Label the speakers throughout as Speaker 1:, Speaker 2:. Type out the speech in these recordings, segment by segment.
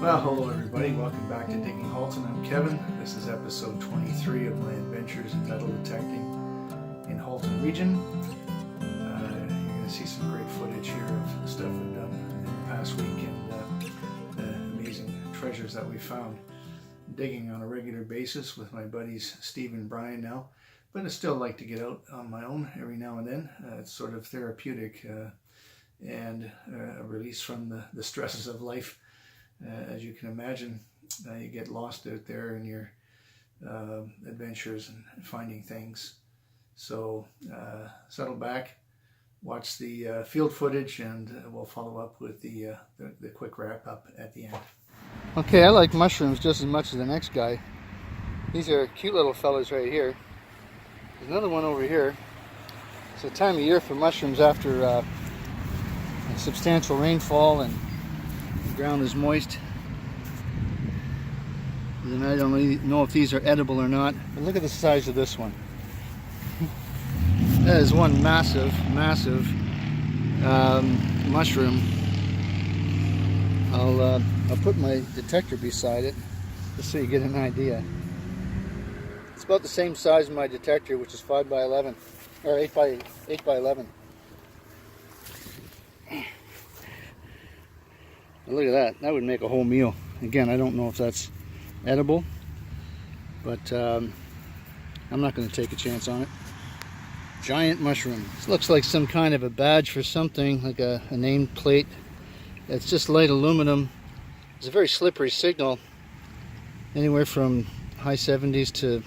Speaker 1: Well, hello everybody, welcome back to Digging Halton. I'm Kevin. This is episode 23 of my adventures in metal detecting in Halton region. You're going to see some great footage here of the stuff we've done in the past week and the amazing treasures that we found. Digging on a regular basis with my buddies Steve and Brian now, but I still like to get out on my own every now and then. It's sort of therapeutic and a release from the stresses of life. As you can imagine, you get lost out there in your adventures and finding things. So settle back, watch the field footage, and we'll follow up with the quick wrap up at the end.
Speaker 2: Okay, I like mushrooms just as much as the next guy. These are cute little fellas right here. There's another one over here. It's the time of year for mushrooms after a substantial rainfall and the ground is moist. And I don't really know if these are edible or not, but look at the size of this one. That is one massive mushroom. I'll put my detector beside it just so you get an idea. It's about the same size as my detector, which is 5 by 11 or 8 by 11. Look at that. That would make a whole meal. Again, I don't know if that's edible, but I'm not going to take a chance on it. Giant mushroom. This looks like some kind of a badge for something, like a name plate. It's just light aluminum. It's a very slippery signal, anywhere from high 70s to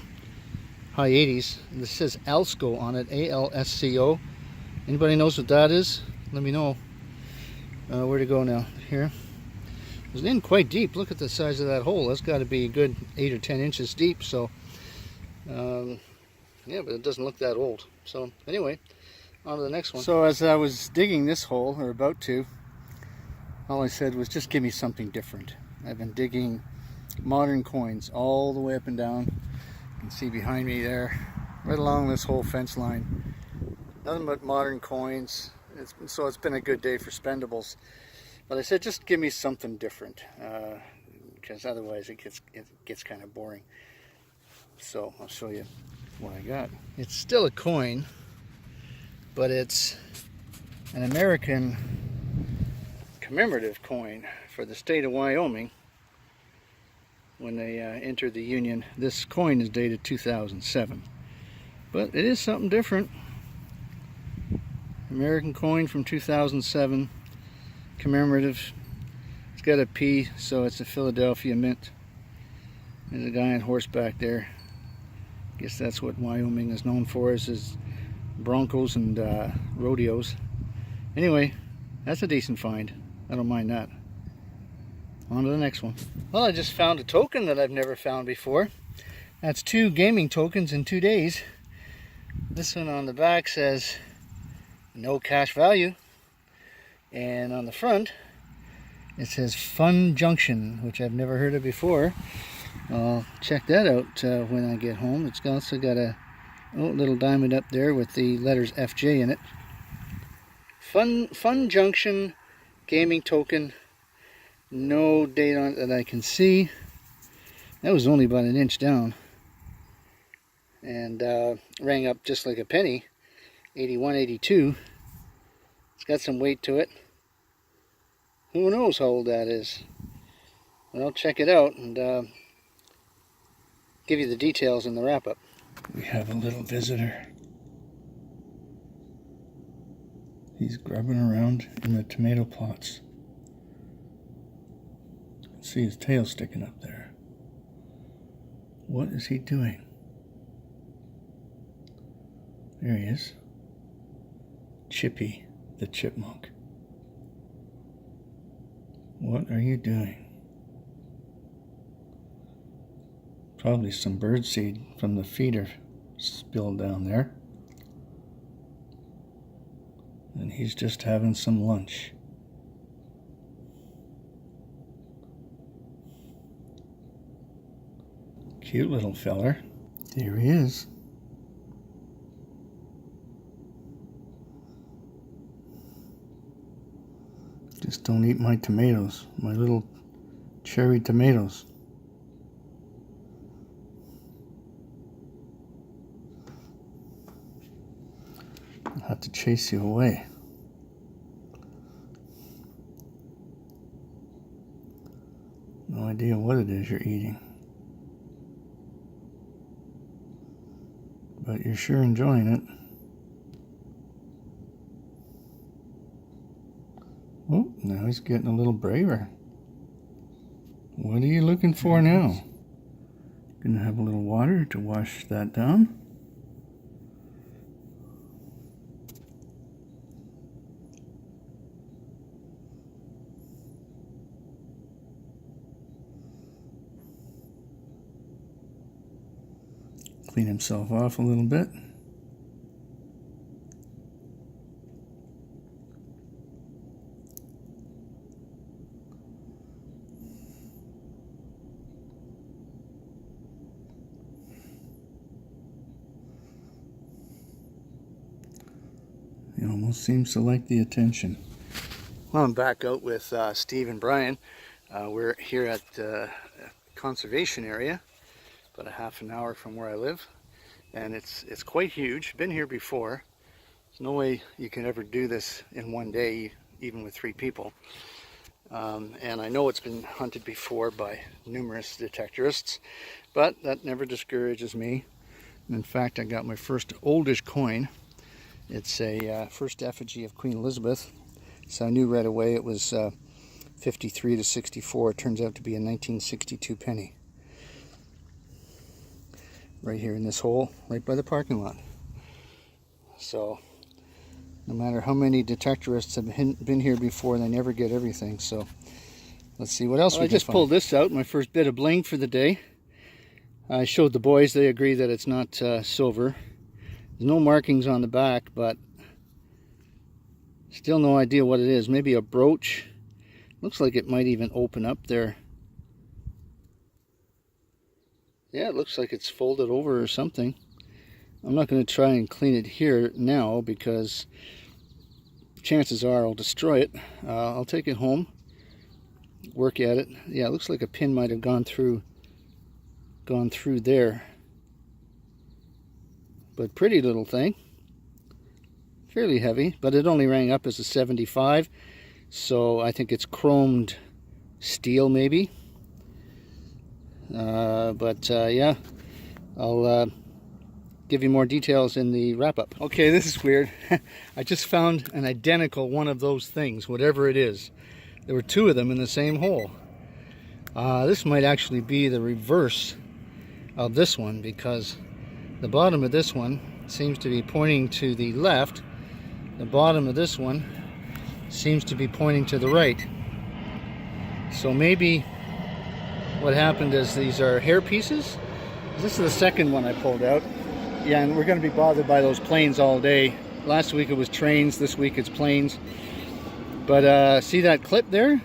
Speaker 2: high 80s. And this says ALSCO on it, A-L-S-C-O. Anybody knows what that is? Let me know. Where to go now? Here. It was in quite deep. Look at the size of that hole. That's got to be a good 8 or 10 inches deep. So, yeah, but it doesn't look that old. So, anyway, on to the next one. So, as I was digging this hole, or about to, all I said was just give me something different. I've been digging modern coins all the way up and down. You can see behind me there, right along this whole fence line. Nothing but modern coins. So it's been a good day for spendables. But I said just give me something different, because otherwise it gets kind of boring. So I'll show you what I got. It's still a coin, but it's an American commemorative coin for the state of Wyoming when they entered the Union. This coin is dated 2007, but it is something different. American coin from 2007, commemorative. It's got a P, so it's a Philadelphia mint. There's a guy on horseback there. Guess that's what Wyoming is known for, is his broncos and rodeos. Anyway, that's a decent find. I don't mind that. On to the next one. Well, I just found a token that I've never found before. That's 2 gaming tokens in 2 days. This one on the back says no cash value, and on the front it says Fun Junction, which I've never heard of before. I'll check that out when I get home. It's also got a little diamond up there with the letters FJ in it. Fun Junction gaming token. No date on it that I can see. That was only about 1 inch down, and rang up just like a penny. 81.82. It's got some weight to it. Who knows how old that is? But I'll check it out and give you the details in the wrap-up. We have a little visitor. He's grubbing around in the tomato plots. See his tail sticking up there. What is he doing? There he is. Chippy the chipmunk. What are you doing? Probably some birdseed from the feeder spilled down there. And he's just having some lunch. Cute little feller. Here he is. Just don't eat my tomatoes. My little cherry tomatoes. I'll have to chase you away. No idea what it is you're eating. But you're sure enjoying it. Oh, now he's getting a little braver. What are you looking for now? Gonna have a little water to wash that down. Clean himself off a little bit. He almost seems to like the attention. Well, I'm back out with Steve and Brian. We're here at the conservation area, about a half an hour from where I live, and it's quite huge. Been here before. There's no way you can ever do this in one day, even with 3 people. And I know it's been hunted before by numerous detectorists, but that never discourages me. And in fact, I got my first oldish coin. It's a first effigy of Queen Elizabeth, so I knew right away it was 53 to 64. It turns out to be a 1962 penny. Right here in this hole, right by the parking lot. So, no matter how many detectorists have been here before, they never get everything. So, let's see what else we can find. I just pulled this out, my first bit of bling for the day. I showed the boys, they agree that it's not silver. There's no markings on the back, but still no idea what it is. Maybe a brooch. Looks like it might even open up there. Yeah, it looks like it's folded over or something. I'm not going to try and clean it here now because chances are I'll destroy it. I'll take it home, work at it. Yeah, it looks like a pin might have gone through there. But pretty little thing. Fairly heavy, but it only rang up as a 75. So I think it's chromed steel maybe. Yeah, I'll give you more details in the wrap-up. Okay, this is weird. I just found an identical one of those things, whatever it is. There were 2 of them in the same hole. This might actually be the reverse of this one, because the bottom of this one seems to be pointing to the left. The bottom of this one seems to be pointing to the right. So maybe what happened is these are hair pieces. This is the second one I pulled out. Yeah, and we're going to be bothered by those planes all day. Last week it was trains, this week it's planes. But see that clip there?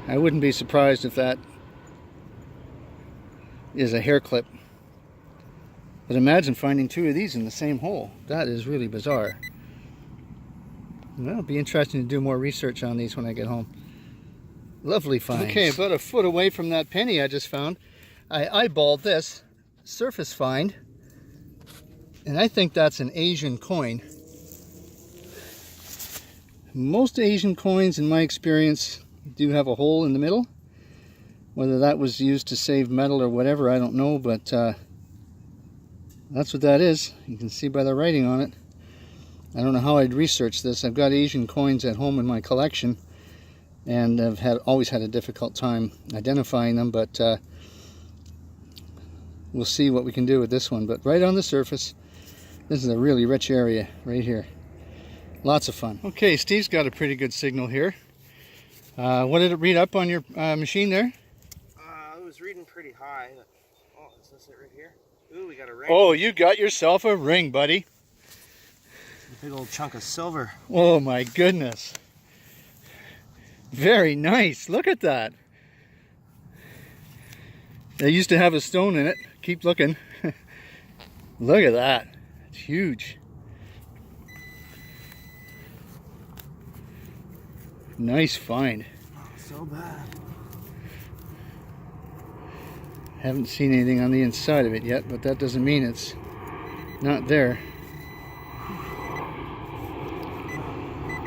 Speaker 2: I wouldn't be surprised if that is a hair clip. But imagine finding 2 of these in the same hole. That is really bizarre. Well, it'll be interesting to do more research on these when I get home. Lovely finds. Okay, about a foot away from that penny I just found, I eyeballed this surface find, and I think that's an Asian coin. Most Asian coins, in my experience, do have a hole in the middle. Whether that was used to save metal or whatever, I don't know, but that's what that is. You can see by the writing on it. I don't know how I'd research this. I've got Asian coins at home in my collection, and I've always had a difficult time identifying them, but we'll see what we can do with this one. But right on the surface, this is a really rich area right here. Lots of fun. Okay, Steve's got a pretty good signal here. What did it read up on your machine there?
Speaker 3: It was reading pretty high. Oh, is this it right here? Ooh, we got a ring.
Speaker 2: Oh, you got yourself a ring, buddy.
Speaker 3: A big old chunk of silver.
Speaker 2: Oh my goodness. Very nice. Look at that. They used to have a stone in it. Keep looking. Look at that. It's huge. Nice find.
Speaker 3: Oh, so bad.
Speaker 2: Haven't seen anything on the inside of it yet, but that doesn't mean it's not there.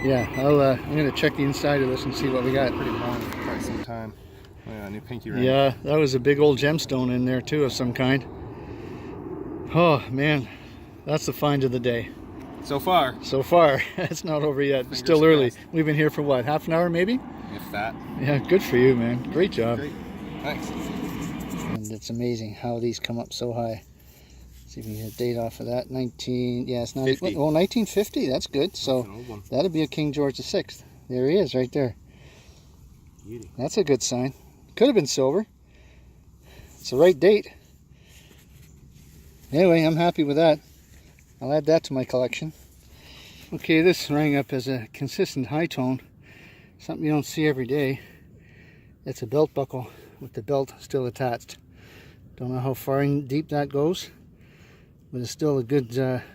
Speaker 2: Yeah, I'm gonna check the inside of this and see what we got.
Speaker 3: Pretty long for quite some time. Oh, yeah, new pinky ring.
Speaker 2: Yeah, that was a big old gemstone in there too of some kind. Oh man, that's the find of the day.
Speaker 3: So far.
Speaker 2: So far, it's not over yet.
Speaker 3: Fingers
Speaker 2: Still early.
Speaker 3: crossed.
Speaker 2: We've been here for what, half an hour maybe?
Speaker 3: If that.
Speaker 2: Yeah, good for you, man. Great job.
Speaker 3: Great. Thanks.
Speaker 2: And it's amazing how these come up so high. See if we can get a date off of that. 19, yeah, it's not.
Speaker 3: 50.
Speaker 2: Oh, 1950. That's good. So
Speaker 3: That's an old one.
Speaker 2: that'll be a King George VI. There he is, right there.
Speaker 3: Beauty.
Speaker 2: That's a good sign. Could have been silver. It's the right date. Anyway, I'm happy with that. I'll add that to my collection. Okay, this rang up as a consistent high tone. Something you don't see every day. It's a belt buckle with the belt still attached. Don't know how far in deep that goes, but it's still a good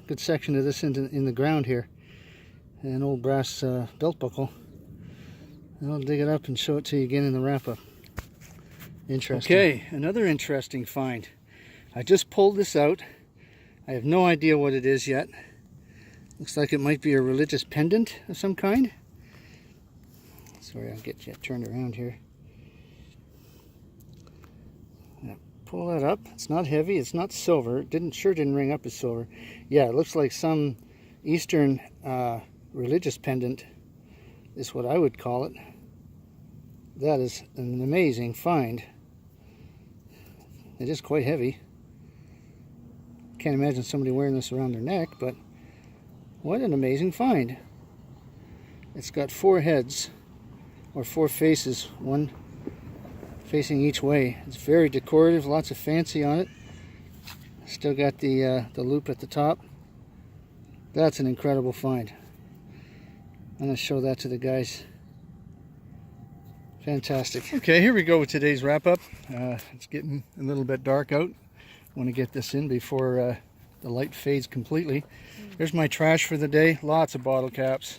Speaker 2: good section of this in the ground here. An old brass belt buckle. And I'll dig it up and show it to you again in the wrap-up. Interesting. Okay, another interesting find. I just pulled this out. I have no idea what it is yet. Looks like it might be a religious pendant of some kind. Sorry, I'll get you turned around here. Now, pull that up. It's not heavy. It's not silver. It sure didn't ring up as silver. Yeah, it looks like some Eastern religious pendant is what I would call it. That is an amazing find. It is quite heavy. Can't imagine somebody wearing this around their neck, but what an amazing find. It's got 4 heads, or 4 faces, one facing each way. It's very decorative, lots of fancy on it. Still got the loop at the top. That's an incredible find. I'm going to show that to the guys. Fantastic. Okay, here we go with today's wrap-up. It's getting a little bit dark out. Want to get this in before the light fades completely. Here's my trash for the day. Lots of bottle caps.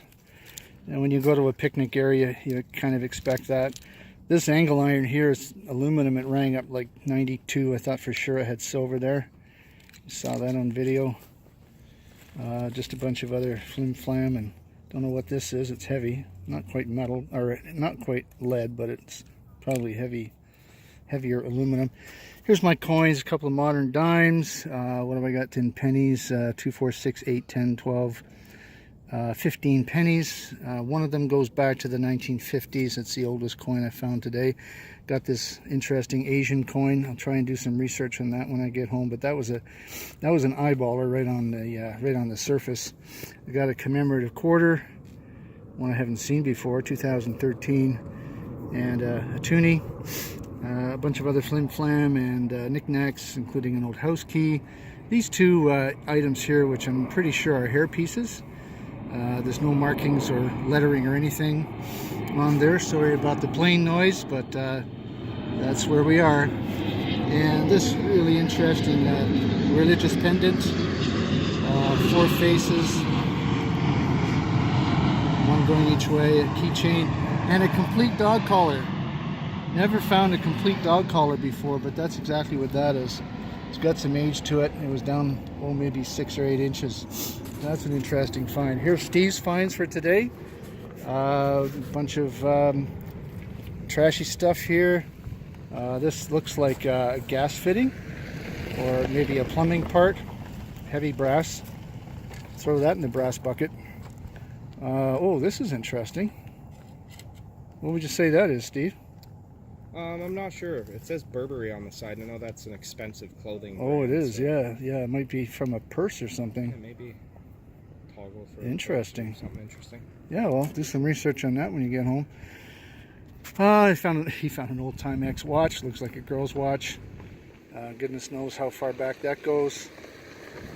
Speaker 2: And when you go to a picnic area, you kind of expect that. This angle iron here is aluminum. It rang up like 92. I thought for sure it had silver there. Saw that on video. Just a bunch of other flim flam, and don't know what this is. It's heavy. Not quite metal, or not quite lead, but it's probably heavier aluminum. Here's my coins, a couple of modern dimes. What have I got? 10 pennies, 2, 4, 6, 8, 10, 12, 15 pennies. One of them goes back to the 1950s. It's the oldest coin I found today. Got this interesting Asian coin. I'll try and do some research on that when I get home. But that was an eyeballer right on the surface. I got a commemorative quarter, one I haven't seen before, 2013, and a toonie. A bunch of other flim flam and knickknacks, including an old house key. These 2 items here, which I'm pretty sure are hair pieces. There's no markings or lettering or anything on there. Sorry about the plane noise, but that's where we are. And this really interesting religious pendant, 4 faces, one going each way, a keychain, and a complete dog collar. Never found a complete dog collar before, but that's exactly what that is. It's got some age to it. It was down, maybe 6 or 8 inches. That's an interesting find. Here's Steve's finds for today. A bunch of trashy stuff here. This looks like a gas fitting, or maybe a plumbing part. Heavy brass. Throw that in the brass bucket. Oh, this is interesting. What would you say that is, Steve?
Speaker 3: I'm not sure. It says Burberry on the side. I know that's an expensive clothing
Speaker 2: Oh,
Speaker 3: brand,
Speaker 2: it is.
Speaker 3: so
Speaker 2: Yeah. It might be from a purse or something.
Speaker 3: yeah, maybe toggle for
Speaker 2: Interesting.
Speaker 3: something interesting.
Speaker 2: Yeah, well, do some research on that when you get home. He found an old Timex watch. Looks like a girl's watch. Goodness knows how far back that goes.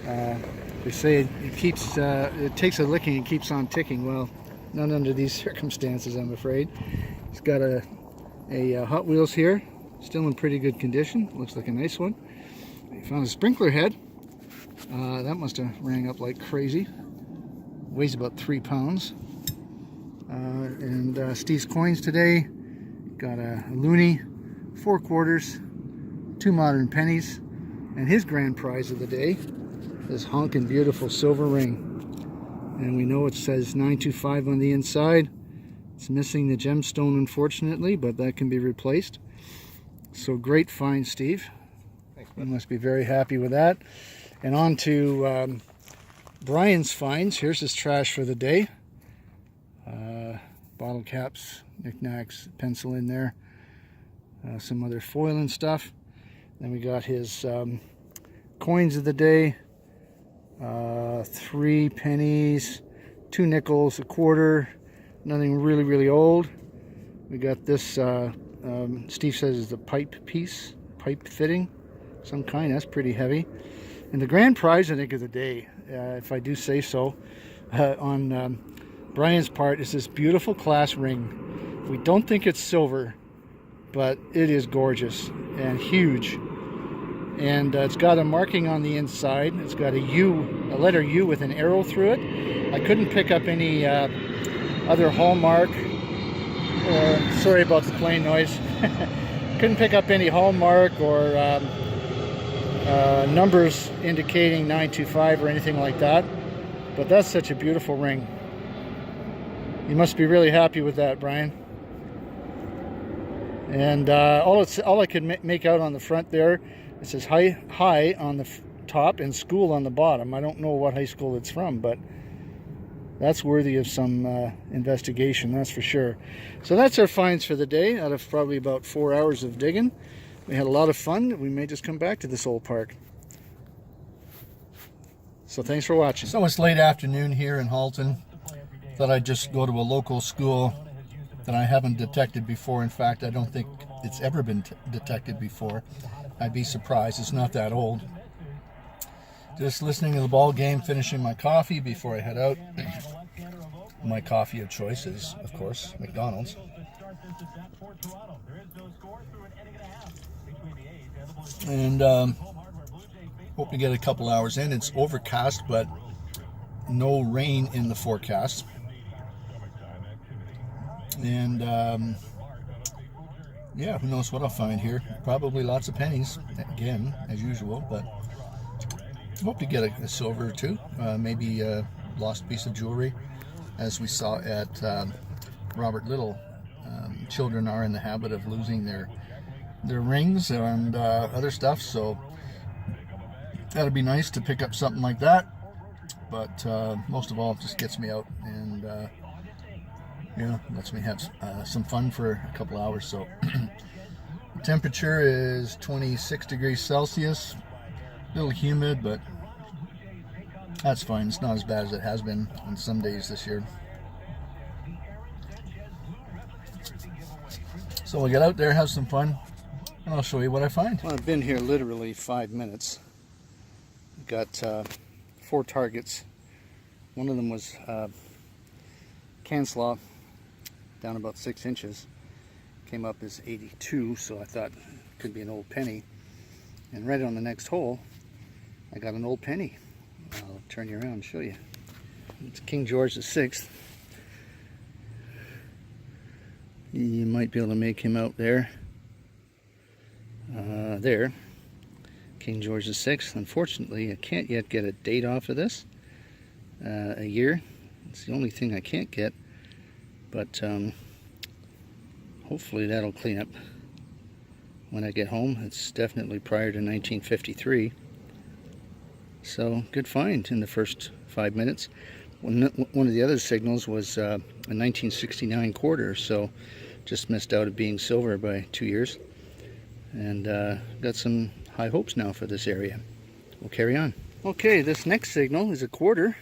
Speaker 2: They say it takes a licking and keeps on ticking. Well, not under these circumstances, I'm afraid. He's got a Hot Wheels here, still in pretty good condition. Looks like a nice one. He found a sprinkler head. That must have rang up like crazy. Weighs about 3 pounds. And Steve's coins today. Got a loonie, 4 quarters, 2 modern pennies. And his grand prize of the day, this honking beautiful silver ring. And we know it says 925 on the inside. It's missing the gemstone, unfortunately, but that can be replaced. So great find, Steve. You must be very happy with that. And on to Brian's finds. Here's his trash for the day. Bottle caps, knickknacks, pencil in there. Some other foil and stuff. Then we got his coins of the day. 3 pennies, 2 nickels, a quarter. Nothing really old. We got this, Steve says is a pipe piece, pipe fitting, some kind. That's pretty heavy. And the grand prize, I think, of the day, if I do say so, on Brian's part, is this beautiful class ring. We don't think it's silver, but it is gorgeous and huge. And it's got a marking on the inside. It's got a U, a letter U with an arrow through it. I couldn't pick up any other hallmark. Sorry about the plane noise. Couldn't pick up any hallmark or numbers indicating 925 or anything like that. But that's such a beautiful ring. You must be really happy with that, Brian. And all I could make out on the front there, it says high on the top and school on the bottom. I don't know what high school it's from, but that's worthy of some investigation, that's for sure. So that's our finds for the day, out of probably about 4 hours of digging. We had a lot of fun. We may just come back to this old park. So thanks for watching. So it's late afternoon here in Halton. Thought I'd just go to a local school that I haven't detected before. In fact, I don't think it's ever been detected before. I'd be surprised. It's not that old. Just listening to the ball game, finishing my coffee before I head out. My coffee of choice is, of course, McDonald's. And hope to get a couple hours in. It's overcast, but no rain in the forecast. And yeah, who knows what I'll find here. Probably lots of pennies, again, as usual, but hope to get a silver or two, maybe a lost piece of jewelry, as we saw at Robert Little. Children are in the habit of losing their rings and other stuff, so that'd be nice to pick up something like that. But most of all, it just gets me out and yeah, lets me have some fun for a couple hours. So the temperature is 26 degrees Celsius, a little humid, but that's fine. It's not as bad as it has been on some days this year. So we'll get out there, have some fun, and I'll show you what I find. Well, I've been here literally 5 minutes. Got 4 targets. One of them was Canslaw, down about 6 inches. Came up as 82, so I thought it could be an old penny. And right on the next hole, I got an old penny. I'll turn you around and show you. It's King George VI. You might be able to make him out there. There. King George VI. Unfortunately, I can't yet get a date off of this. A year. It's the only thing I can't get. But hopefully that'll clean up when I get home. It's definitely prior to 1953. So, good find in the first 5 minutes. One of the other signals was a 1969 quarter, so just missed out of being silver by 2 years. And got some high hopes now for this area. We'll carry on. Okay, this next signal is a quarter.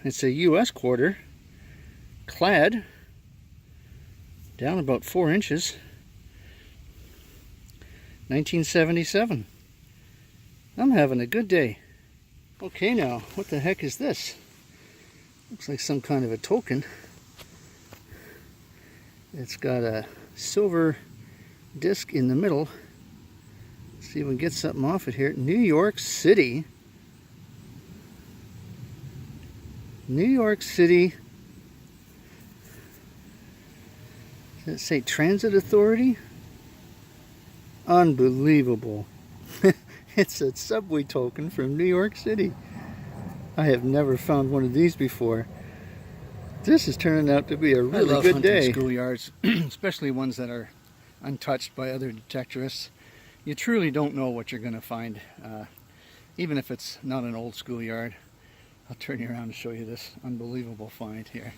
Speaker 2: It's a US quarter, clad, down about 4 inches. 1977. I'm having a good day. Okay, now, what the heck is this? Looks like some kind of a token. It's got a silver disc in the middle. Let's see if we can get something off it here. New York City. New York City. Does it say Transit Authority? Unbelievable. It's a subway token from New York City. I have never found one of these before. This is turning out to be a really good day. Schoolyards, especially ones that are untouched by other detectorists. You truly don't know what you're going to find, even if it's not an old schoolyard. I'll turn you around and show you this unbelievable find here.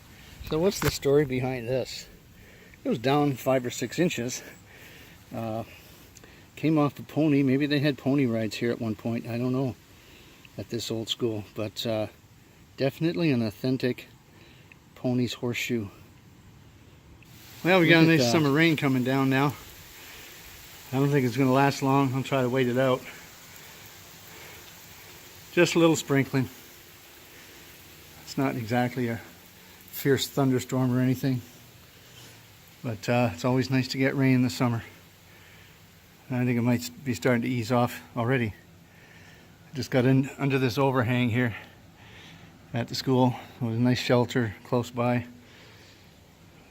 Speaker 2: So what's the story behind this? It was down 5 or 6 inches. Came off a pony. Maybe they had pony rides here at one point. I don't know. At this old school. But definitely an authentic pony's horseshoe. Well, we got a nice summer rain coming down now. I don't think it's going to last long. I'll try to wait it out. Just a little sprinkling. It's not exactly a fierce thunderstorm or anything. But it's always nice to get rain in the summer. I think it might be starting to ease off already. Just got in under this overhang here at the school. It was a nice shelter close by.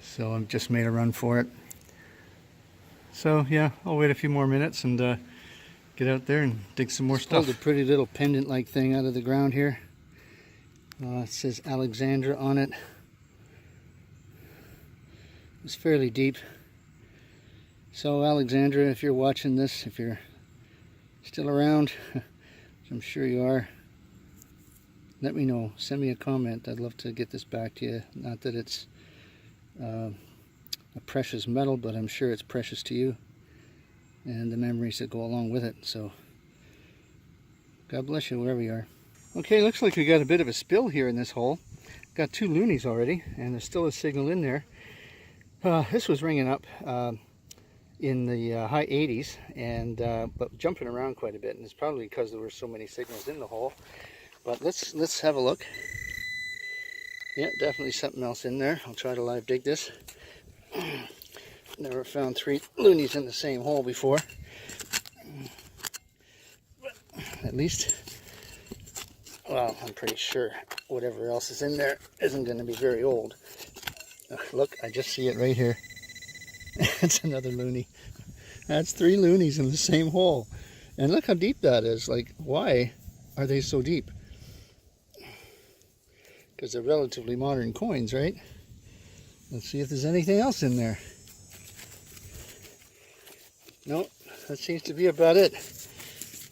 Speaker 2: So I've just made a run for it. So yeah, I'll wait a few more minutes and get out there and dig some more stuff. Pulled a pretty little pendant-like thing out of the ground here. It says Alexandra on it. It's fairly deep. So Alexandra, if you're watching this, if you're still around, which I'm sure you are, let me know. Send me a comment. I'd love to get this back to you. Not that it's a precious metal, but I'm sure it's precious to you and the memories that go along with it. So God bless you wherever you are. Okay, looks like we got a bit of a spill here in this hole. Got 2 loonies already, and there's still a signal in there. This was ringing up in the high 80s, and but jumping around quite a bit, and it's probably because there were so many signals in the hole. But let's have a look. Yeah, definitely something else in there. I'll try to live dig this. Never found 3 loonies in the same hole before. But at least, well, I'm pretty sure whatever else is in there isn't going to be very old. Look, I just see it right here. That's another loony. That's 3 loonies in the same hole. And look how deep that is. Like, why are they so deep? Because they're relatively modern coins, right? Let's see if there's anything else in there. Nope, that seems to be about it.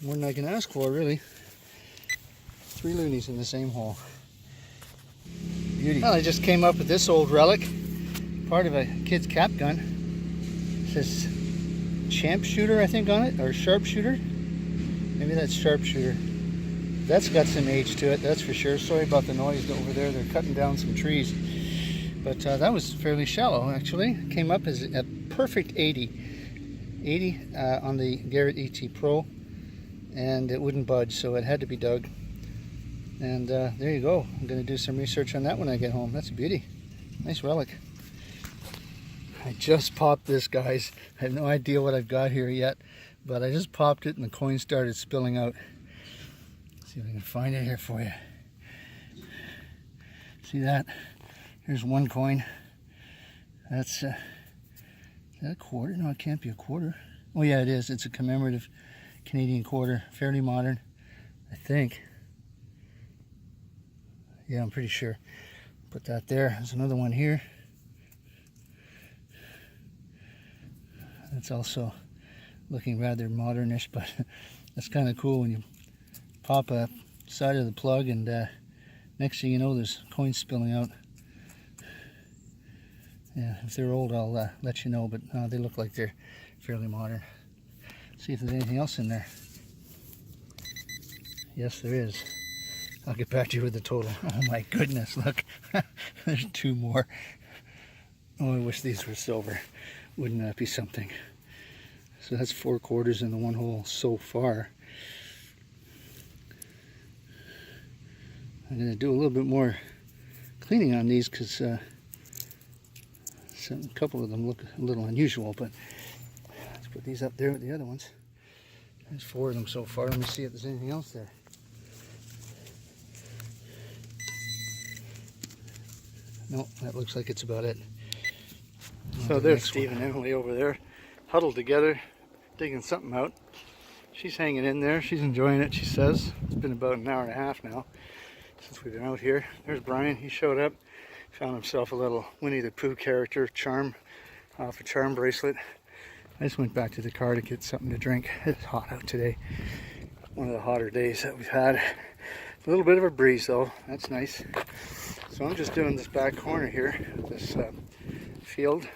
Speaker 2: More than I can ask for, really. 3 loonies in the same hole. Beauty. Well, I just came up with this old relic. Part of a kid's cap gun. It says champ shooter, I think, on it, or sharpshooter. Maybe that's sharpshooter. That's got some age to it, that's for sure. Sorry about the noise over there. They're cutting down some trees. But that was fairly shallow, actually. Came up as a perfect 80. 80 on the Garrett ET Pro. And it wouldn't budge, so it had to be dug. And there you go. I'm going to do some research on that when I get home. That's a beauty. Nice relic. I just popped this, guys. I have no idea what I've got here yet, but I just popped it and the coin started spilling out. Let's see if I can find it here for you. See that? Here's 1 coin. That's is that a quarter? No, it can't be a quarter. Oh yeah, it is. It's a commemorative Canadian quarter. Fairly modern, I think. Yeah, I'm pretty sure. Put that there. There's another one here. It's also looking rather modernish, but that's kind of cool when you pop a side of the plug and next thing you know there's coins spilling out. Yeah, if they're old I'll let you know, but they look like they're fairly modern. See if there's anything else in there. Yes, there is. I'll get back to you with the total. Oh my goodness, look. There's 2 more. Oh, I wish these were silver. Wouldn't that be something? So that's 4 quarters in the 1 hole so far. I'm going to do a little bit more cleaning on these because a couple of them look a little unusual, but let's put these up there with the other ones. There's 4 of them so far. Let me see if there's anything else there. Nope, that looks like it's about it. So there's Steve and Emily over there, huddled together, digging something out. She's hanging in there. She's enjoying it, she says. It's been about an hour and a half now since we've been out here. There's Brian. He showed up. Found himself a little Winnie the Pooh character charm off a charm bracelet. I just went back to the car to get something to drink. It's hot out today. One of the hotter days that we've had. A little bit of a breeze though. That's nice. So I'm just doing this back corner here. This field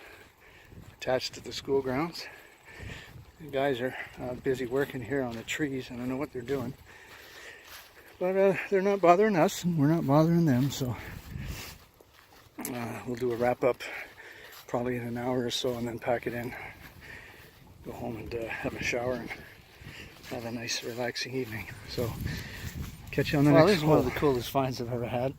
Speaker 2: attached to the school grounds. The guys are busy working here on the trees. I don't know what they're doing. But they're not bothering us, and we're not bothering them. So we'll do a wrap up probably in an hour or so and then pack it in. Go home and have a shower and have a nice relaxing evening. So catch you on the next. This is one of the coolest finds I've ever had.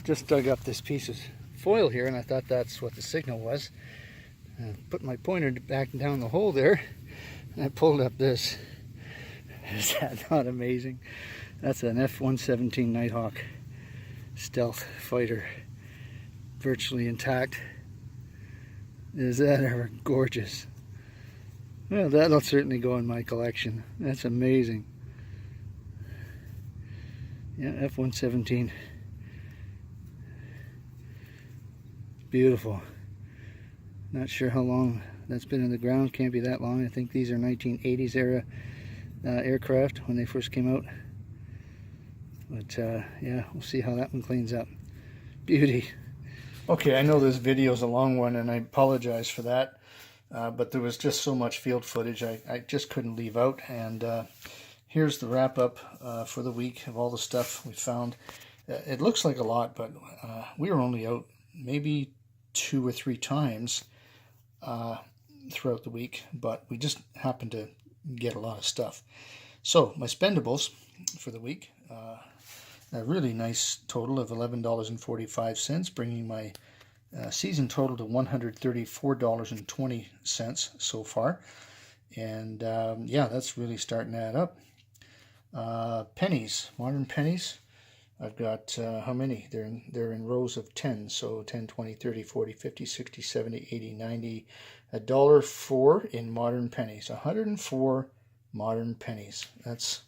Speaker 2: Just dug up this piece of foil here and I thought that's what the signal was. Put my pointer back down the hole there and I pulled up this. Is that not amazing? That's an F-117 Nighthawk stealth fighter, virtually intact. Is that ever gorgeous? Well, that'll certainly go in my collection. That's amazing. Yeah, F-117. Beautiful. Not sure how long that's been in the ground. Can't be that long. I think these are 1980s era aircraft when they first came out. But yeah, we'll see how that one cleans up. Beauty. Okay, I know this video is a long one and I apologize for that. But there was just so much field footage I just couldn't leave out. And here's the wrap up for the week of all the stuff we found. It looks like a lot, but we were only out maybe 2 or 3 times throughout the week, but we just happened to get a lot of stuff. So my spendables for the week, a really nice total of $11.45, bringing my season total to $134.20 so far. And yeah, that's really starting to add up. Pennies, modern pennies. I've got, how many? They're in rows of 10. So 10, 20, 30, 40, 50, 60, 70, 80, 90, $1.04 in modern pennies. 104 modern pennies. That's,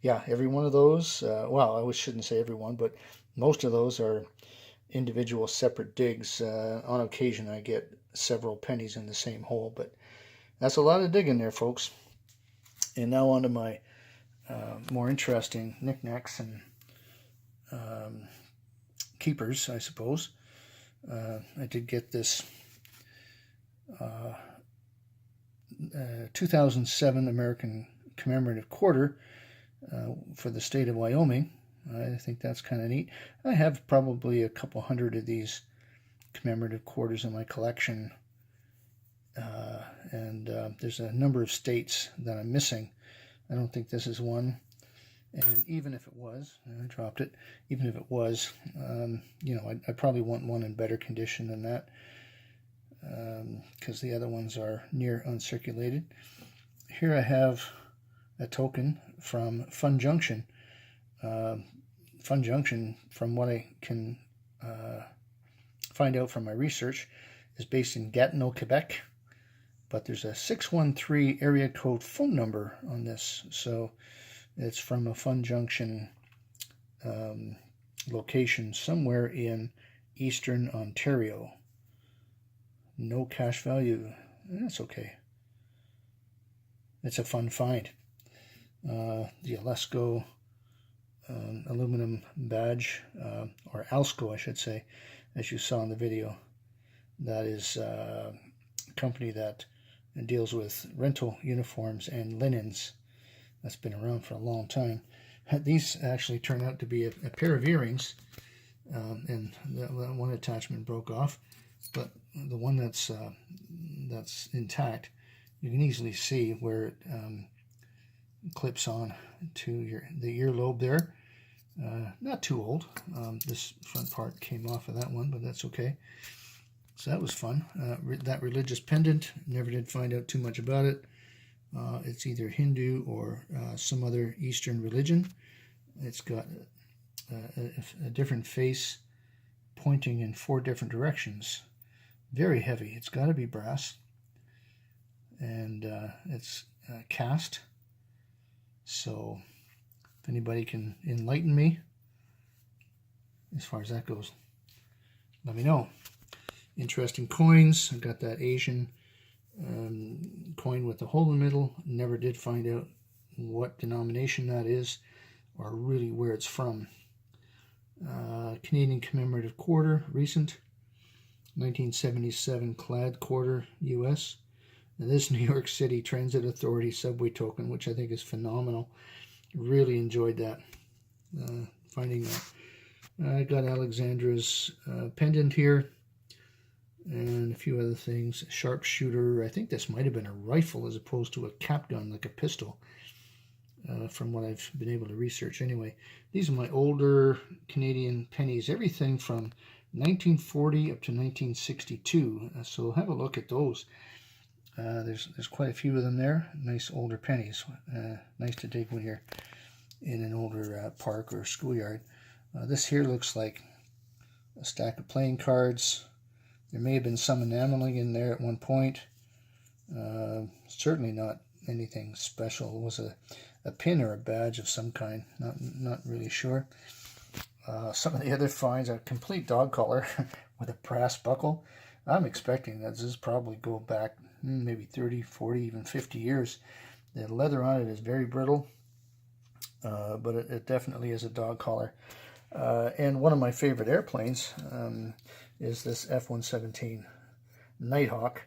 Speaker 2: yeah, every one of those, well, I shouldn't say every one, but most of those are individual separate digs. On occasion I get several pennies in the same hole, but that's a lot of digging there, folks. And now on to my more interesting knickknacks and keepers, I suppose. I did get this 2007 American commemorative quarter for the state of Wyoming. I think that's kind of neat. I have probably a couple hundred of these commemorative quarters in my collection, and there's a number of states that I'm missing. I don't think this is one, and even if it was, I dropped it, even if it was, you know, I probably want one in better condition than that, because the other ones are near uncirculated. Here I have a token from Fun Junction. Fun Junction, from what I can find out from my research, is based in Gatineau, Quebec, but there's a 613 area code phone number on this, so it's from a Fun Junction location somewhere in eastern Ontario. No cash value. That's okay. It's a fun find. The Alesco aluminum badge, or Alsco I should say, as you saw in the video. That is a company that deals with rental uniforms and linens. That's been around for a long time. These actually turn out to be a pair of earrings, and that one attachment broke off, but the one that's intact, you can easily see where it clips on to the earlobe there. Not too old. This front part came off of that one, but that's okay. So that was fun. That religious pendant, never did find out too much about it. It's either Hindu or some other Eastern religion. It's got a different face pointing in 4 different directions. Very heavy. It's got to be brass. and it's cast. So if anybody can enlighten me as far as that goes, let me know. Interesting coins. I've got that Asian coin with the hole in the middle. Never did find out what denomination that is or really where it's from. Canadian commemorative quarter, recent 1977 clad quarter, US. And this New York City Transit Authority subway token, which I think is phenomenal. Really enjoyed that, finding that. I got Alexandra's pendant here and a few other things. Sharpshooter. I think this might have been a rifle as opposed to a cap gun, like a pistol, from what I've been able to research. Anyway, these are my older Canadian pennies, everything from 1940 up to 1962. So have a look at those. There's quite a few of them there. Nice older pennies. Nice to dig when you're in an older park or schoolyard. This here looks like a stack of playing cards. There may have been some enameling in there at one point. Certainly not anything special. It was a pin or a badge of some kind. Not really sure. Some of the other finds, a complete dog collar with a brass buckle. I'm expecting that this probably go back maybe 30, 40, even 50 years. The leather on it is very brittle, but it definitely is a dog collar. And one of my favorite airplanes is this F-117 Nighthawk.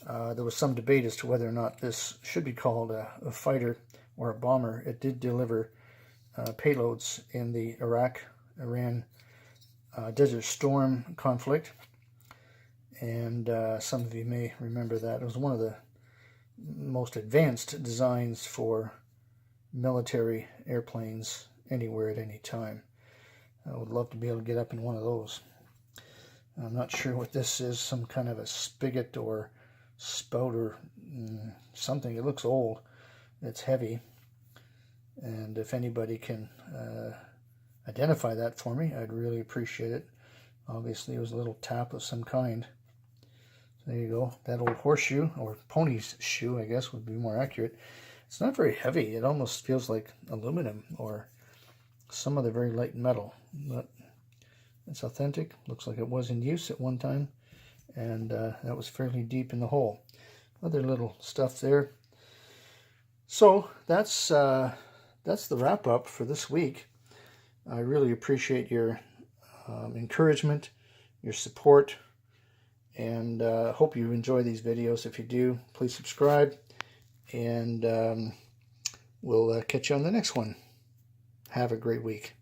Speaker 2: There was some debate as to whether or not this should be called a fighter or a bomber. It did deliver payloads in the Iraq-Iran Desert Storm conflict. And some of you may remember that. It was one of the most advanced designs for military airplanes anywhere at any time. I would love to be able to get up in one of those. I'm not sure what this is, some kind of a spigot or spout or something. It looks old. It's heavy. And if anybody can identify that for me, I'd really appreciate it. Obviously, it was a little tap of some kind. There you go. That old horseshoe, or pony's shoe, I guess would be more accurate. It's not very heavy. It almost feels like aluminum or some other very light metal. But it's authentic. Looks like it was in use at one time. And that was fairly deep in the hole. Other little stuff there. So that's the wrap-up for this week. I really appreciate your encouragement, your support, and hope you enjoy these videos. If you do, please subscribe, and we'll catch you on the next one. Have a great week.